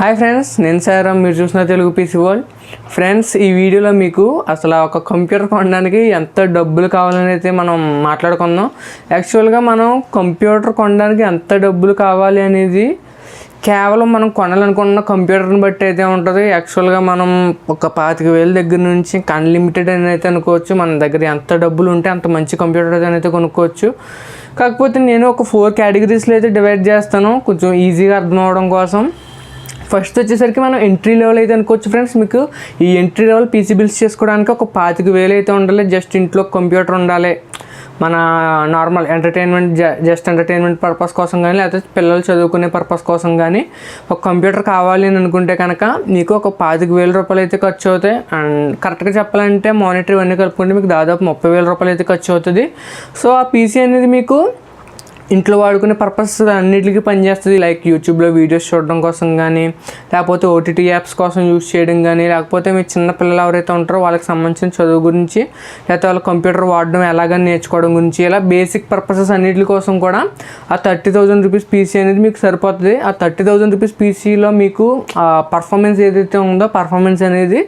Hi friends, నేను సాయిరామ్. మీరు చూసిన తెలుగు పీసీ వరల్డ్. ఫ్రెండ్స్, ఈ వీడియోలో మీకు అసలు ఒక కంప్యూటర్ కొనడానికి ఎంత డబ్బులు కావాలని అయితే మనం మాట్లాడుకుందాం. యాక్చువల్గా మనం కంప్యూటర్ కొనడానికి ఎంత డబ్బులు కావాలి అనేది కేవలం మనం కొనాలనుకున్న కంప్యూటర్ని బట్టి అయితే ఉంటుంది. యాక్చువల్గా మనం ఒక 25,000 దగ్గర నుంచి అన్లిమిటెడ్ అని అయితే అనుకోవచ్చు. మన దగ్గర ఎంత డబ్బులు ఉంటే అంత మంచి కంప్యూటర్ అయితే కొనుక్కోవచ్చు. కాకపోతే నేను ఒక 4 కేటగిరీస్లో అయితే డివైడ్ చేస్తాను, కొంచెం ఈజీగా అర్థం అవడం కోసం. ఫస్ట్ వచ్చేసరికి మనం ఎంట్రీ లెవెల్ అయితే అనుకోవచ్చు. ఫ్రెండ్స్, మీకు ఈ ఎంట్రీ లెవెల్ పీసీ బిల్డ్స్ చేసుకోవడానికి ఒక 25,000 అయితే ఉండాలి. జస్ట్ ఇంట్లో కంప్యూటర్ ఉండాలి, మన నార్మల్ ఎంటర్టైన్మెంట్ పర్పస్ కోసం కానీ, లేకపోతే పిల్లలు చదువుకునే పర్పస్ కోసం కానీ ఒక కంప్యూటర్ కావాలి అని అనుకుంటే కనుక మీకు ఒక 25,000 రూపాయలు అయితే ఖర్చు అవుతాయి. అండ్ కరెక్ట్గా చెప్పాలంటే మానిటర్ ఇవన్నీ కలుపుకుంటే మీకు దాదాపు 30,000 రూపాయలు అయితే ఖర్చు అవుతుంది. సో ఆ పీసీ అనేది మీకు ఇంట్లో వాడుకునే పర్పస్ అన్నిటికీ పనిచేస్తుంది. లైక్ యూట్యూబ్లో వీడియోస్ చూడడం కోసం కానీ, లేకపోతే ఓటీటీ యాప్స్ కోసం యూజ్ చేయడం కానీ, లేకపోతే మీ చిన్న పిల్లలు ఎవరైతే ఉంటారో వాళ్ళకి సంబంధించిన చదువు గురించి, లేకపోతే వాళ్ళ కంప్యూటర్ వాడడం ఎలాగని నేర్చుకోవడం గురించి, ఇలా బేసిక్ పర్పసెస్ అన్నిటి కోసం కూడా ఆ 30,000 రూపీస్ పీసీ అనేది మీకు సరిపోతుంది. ఆ 30,000 రూపీస్ పీసీలో మీకు పర్ఫార్మెన్స్ ఏదైతే ఉందో పర్ఫార్మెన్స్ అనేది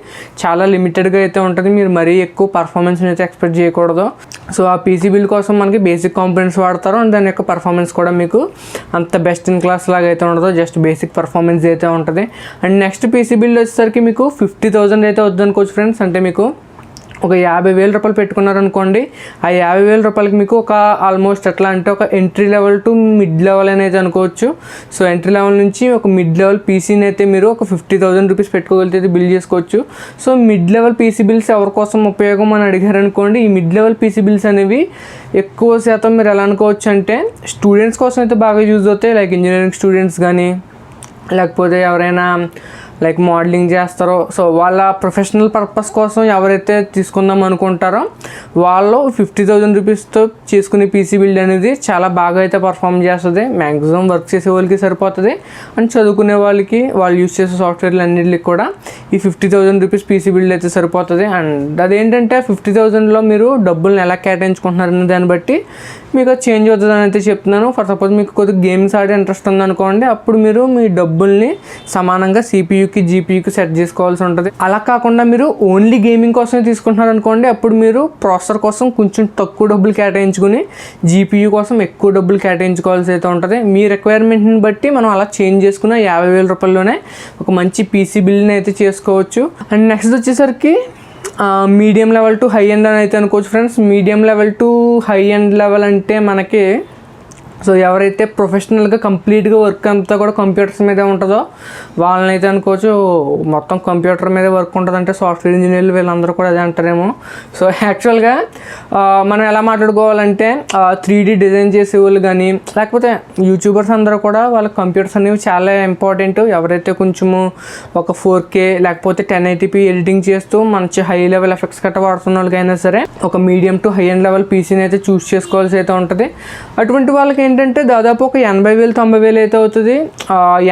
చాలా లిమిటెడ్గా అయితే ఉంటుంది. మీరు మరీ ఎక్కువ పర్ఫార్మెన్స్ని అయితే ఎక్స్పెక్ట్ చేయకూడదు. సో ఆ పీసీ బిల్డ్ కోసం మనకి బేసిక్ కాంపోనెంట్స్ వాడతారు. అండ్ దాని యొక్క పర్ఫార్మెన్స్ కూడా మీకు అంత బెస్ట్ ఇన్ క్లాస్ లాగా అయితే ఉండదు, జస్ట్ బేసిక్ పర్ఫార్మెన్స్ అయితే ఉంటుంది. అండ్ నెక్స్ట్ పీసీ బిల్డ్ వచ్చేసరికి మీకు 50,000 అయితే వద్దనుకోవచ్చు ఫ్రెండ్స్. అంటే మీకు ఒక 50,000 రూపాయలు పెట్టుకున్నారనుకోండి, ఆ 50,000 రూపాయలకి మీకు ఒక ఆల్మోస్ట్ ఎట్లా అంటే ఒక entry level to mid level అనేది అనుకోవచ్చు. సో ఎంట్రీ లెవెల్ నుంచి ఒక మిడ్ లెవెల్ పీసీని అయితే మీరు ఒక 50,000 రూపీస్ పెట్టుకోగలిగితే బిల్డ్ చేసుకోవచ్చు. So mid level PC bills ఎవరి కోసం ఉపయోగం అని అడిగారనుకోండి, ఈ మిడ్ లెవెల్ పీసీ బిల్స్ అనేవి ఎక్కువ శాతం మీరు ఎలా అనుకోవచ్చు అంటే స్టూడెంట్స్ కోసం అయితే బాగా యూజ్ అవుతాయి. లైక్ ఇంజనీరింగ్ స్టూడెంట్స్ కానీ, లేకపోతే ఎవరైనా లైక్ మోడలింగ్ చేస్తారో, సో వాళ్ళ ప్రొఫెషనల్ పర్పస్ కోసం ఎవరైతే తీసుకుందాం అనుకుంటారో వాళ్ళు 50,000 రూపీస్తో చేసుకునే పీసీ బిల్డ్ అనేది చాలా బాగా అయితే పర్ఫామ్ చేస్తుంది. మ్యాక్సిమం వర్క్ చేసే వాళ్ళకి సరిపోతుంది. అండ్ చదువుకునే వాళ్ళకి వాళ్ళు యూజ్ చేసే సాఫ్ట్వేర్లు అన్నింటికి కూడా ఈ 50,000 రూపీస్ పీసీ బిల్డ్ అయితే సరిపోతుంది. అండ్ అదేంటంటే 50,000లో మీరు డబ్బులను ఎలా కేటాయించుకుంటున్నారనే దాన్ని బట్టి మీకు చేంజ్ అవుతుందని అయితే చెప్తున్నాను. ఫర్ సపోజ్ మీకు కొద్దిగా గేమ్స్ ఆడే ఇంట్రెస్ట్ ఉందనుకోండి, అప్పుడు మీరు మీ డబ్బుల్ని సమానంగా సిపియూకి జీపీయూకి సెట్ చేసుకోవాల్సి ఉంటుంది. అలా కాకుండా మీరు ఓన్లీ గేమింగ్ కోసమే తీసుకుంటున్నారు అనుకోండి, అప్పుడు మీరు ప్రాసెసర్ కోసం కొంచెం తక్కువ డబ్బులు కేటాయించుకుని జీపీయూ కోసం ఎక్కువ డబ్బులు కేటాయించుకోవాల్సి అయితే ఉంటుంది. మీ రిక్వైర్మెంట్ని బట్టి మనం అలా చేంజ్ చేసుకున్న 50,000 రూపాయల్లోనే ఒక మంచి పీసీ బిల్డ్ని అయితే చేసుకోవచ్చు. అండ్ నెక్స్ట్ వచ్చేసరికి medium level to high end అని అయితే అనుకోవచ్చు friends. Medium level to high end level అంటే మనకి సో ఎవరైతే ప్రొఫెషనల్గా కంప్లీట్గా వర్క్ అంతా కూడా కంప్యూటర్స్ మీదే ఉంటుందో వాళ్ళని అయితే అనుకోవచ్చు. మొత్తం కంప్యూటర్ మీదే వర్క్ ఉంటుంది అంటే సాఫ్ట్వేర్ ఇంజనీర్లు వీళ్ళందరూ కూడా అదే అంటారేమో. సో యాక్చువల్గా మనం ఎలా మాట్లాడుకోవాలంటే 3D డిజైన్ చేసేవాళ్ళు కానీ, లేకపోతే యూట్యూబర్స్ అందరూ కూడా వాళ్ళ కంప్యూటర్స్ అనేవి చాలా ఇంపార్టెంట్. ఎవరైతే కొంచెము ఒక 4K లేకపోతే 1080p ఎడిటింగ్ చేస్తూ మంచి హై లెవెల్ ఎఫెక్ట్స్ గట్రా వాడుతున్న వాళ్ళకైనా సరే ఒక medium to high end level పీసీని అయితే చూస్ చేసుకోవాల్సి అయితే ఉంటుంది. అటువంటి వాళ్ళకి ఏంటంటే దాదాపు ఒక 80,000 90,000 అయితే అవుతుంది.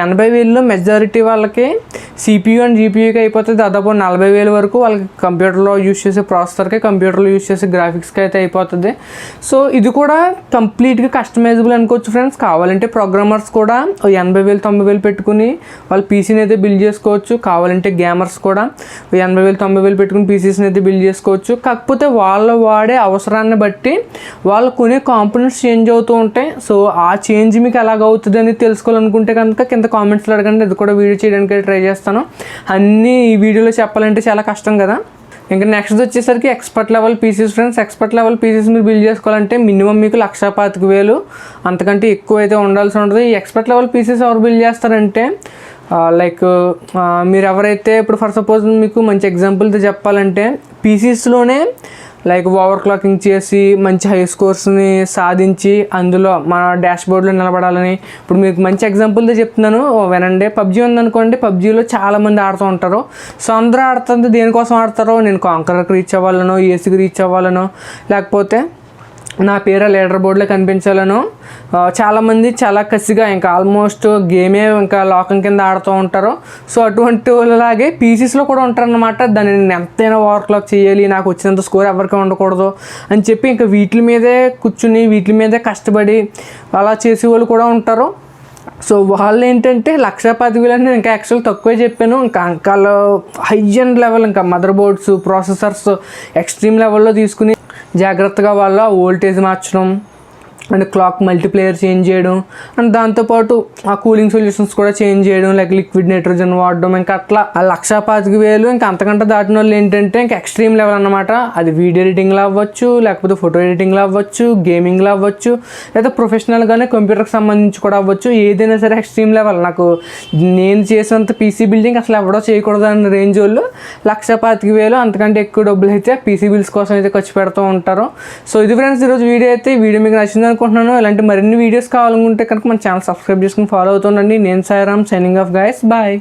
80,000లో మెజారిటీ వాళ్ళకి సిపియూ అండ్ జీపీయూకి అయిపోతుంది. దాదాపు 40,000 వరకు వాళ్ళకి కంప్యూటర్లో యూజ్ చేసే ప్రాసెసర్కి, కంప్యూటర్లో యూజ్ చేసే గ్రాఫిక్స్కి అయితే అయిపోతుంది. సో ఇది కూడా కంప్లీట్గా కస్టమైజబుల్ అనుకోవచ్చు ఫ్రెండ్స్. కావాలంటే ప్రోగ్రామర్స్ కూడా 80,000 90,000 పెట్టుకుని వాళ్ళ పీసీని అయితే బిల్డ్ చేసుకోవచ్చు. కావాలంటే గేమర్స్ కూడా 80,000 90,000 పెట్టుకుని పీసీస్ని అయితే బిల్డ్ చేసుకోవచ్చు. కాకపోతే వాళ్ళు వాడే అవసరాన్ని బట్టి వాళ్ళు కొనే కాంపోనెంట్స్ చేంజ్ అవుతూ ఉంటాయి. సో ఆ చేంజ్ మీకు ఎలాగవుతుంది అని తెలుసుకోవాలనుకుంటే కనుక కింద కామెంట్స్లో అడగండి, అది కూడా వీడియో చేయడానికి ట్రై చేస్తాను. అన్నీ ఈ వీడియోలో చెప్పాలంటే చాలా కష్టం కదా. ఇంకా నెక్స్ట్ వచ్చేసరికి expert level Pisces friends. Expert level Pisces మీరు బిల్డ్ చేసుకోవాలంటే మినిమం మీకు 1,25,000 అంతకంటే ఎక్కువ అయితే ఉండాల్సి ఉంటుంది. ఈ ఎక్స్పర్ట్ లెవెల్ పీసీస్ ఎవరు బిల్డ్ చేస్తారంటే లైక్ మీరు ఎవరైతే ఇప్పుడు ఫర్ సపోజ్ మీకు మంచి ఎగ్జాంపుల్తో చెప్పాలంటే పీసీస్లోనే లైక్ ఓవర్ క్లాకింగ్ చేసి మంచి హై స్కోర్స్ని సాధించి అందులో మన డాష్ బోర్డ్లో నిలబడాలని, ఇప్పుడు మీకు మంచి ఎగ్జాంపుల్తో చెప్తున్నాను వినండి. పబ్జీ ఉందనుకోండి, పబ్జీలో చాలామంది ఆడుతూ ఉంటారు. సో అందరూ ఆడుతుంది దేనికోసం ఆడతారో, నేను కాంకర్కి రీచ్ అవ్వాలనో, ఏసీకి రీచ్ అవ్వాలనో, లేకపోతే నా పేరు లీడర్ బోర్డులో కనిపించాలను చాలామంది చాలా కసిగా ఇంకా ఆల్మోస్ట్ గేమే ఇంకా లోకం కింద ఆడుతూ ఉంటారు. సో అటువంటి వాళ్ళలాగే పీసీస్లో కూడా ఉంటారన్నమాట. దాన్ని నేను ఎంతైనా ఓవర్ క్లాక్ చేయాలి, నాకు వచ్చినంత స్కోర్ ఎవరికి ఉండకూడదు అని చెప్పి ఇంకా వీటి మీదే కూర్చుని వీటి మీదే కష్టపడి అలా చేసేవాళ్ళు కూడా ఉంటారు. సో వాళ్ళు ఏంటంటే 1,10,000 నేను ఇంకా యాక్చువల్ తక్కువే చెప్పాను. ఇంకా హై అండ్ లెవెల్, ఇంకా మదర్ బోర్డ్స్, ప్రాసెసర్స్ ఎక్స్ట్రీమ్ లెవెల్లో తీసుకుని జాగ్రత్తగా వాళ్ళ వోల్టేజ్ మార్చడం అండ్ క్లాక్ మల్టీప్లేయర్ చేంజ్ చేయడం అండ్ దాంతోపాటు ఆ కూలింగ్ సొల్యూషన్స్ కూడా చేంజ్ చేయడం, లైక్ లిక్విడ్ నైట్రోజన్ వాడడం. ఇంకా అట్లా 1,25,000 ఇంకా అంతకంటే దాటిన వాళ్ళు ఏంటంటే ఇంకా ఎక్స్ట్రీమ్ లెవెల్ అనమాట. అది వీడియో ఎడిటింగ్లో అవ్వచ్చు, లేకపోతే ఫోటో ఎడిటింగ్లో అవ్వచ్చు, గేమింగ్లో అవ్వచ్చు, లేదా ప్రొఫెషనల్గానే కంప్యూటర్కి సంబంధించి కూడా అవ్వచ్చు. ఏదైనా సరే ఎక్స్ట్రీమ్ లెవెల్. నాకు నేను చేసినంత పీసీ బిల్డింగ్ అసలు ఎవడో చేయకూడదు అన్న రేంజ్ వాళ్ళు 1,25,000 అంతకంటే ఎక్కువ డబ్బులు అయితే పీసీ బిల్స్ కోసం అయితే ఖర్చు పెడుతూ ఉంటారు. సో ఇది ఫ్రెండ్స్ ఈరోజు వీడియో అయితే. వీడియో మీకు నచ్చింది అనుకుంటున్నాను. ఇలాంటి మరిన్ని వీడియోస్ కావాలనుకుంటే కనుక మన ఛానల్ సబ్స్క్రైబ్ చేసుకుని ఫాలో అవుతుండండి. నేను Sairam, signing off guys, bye.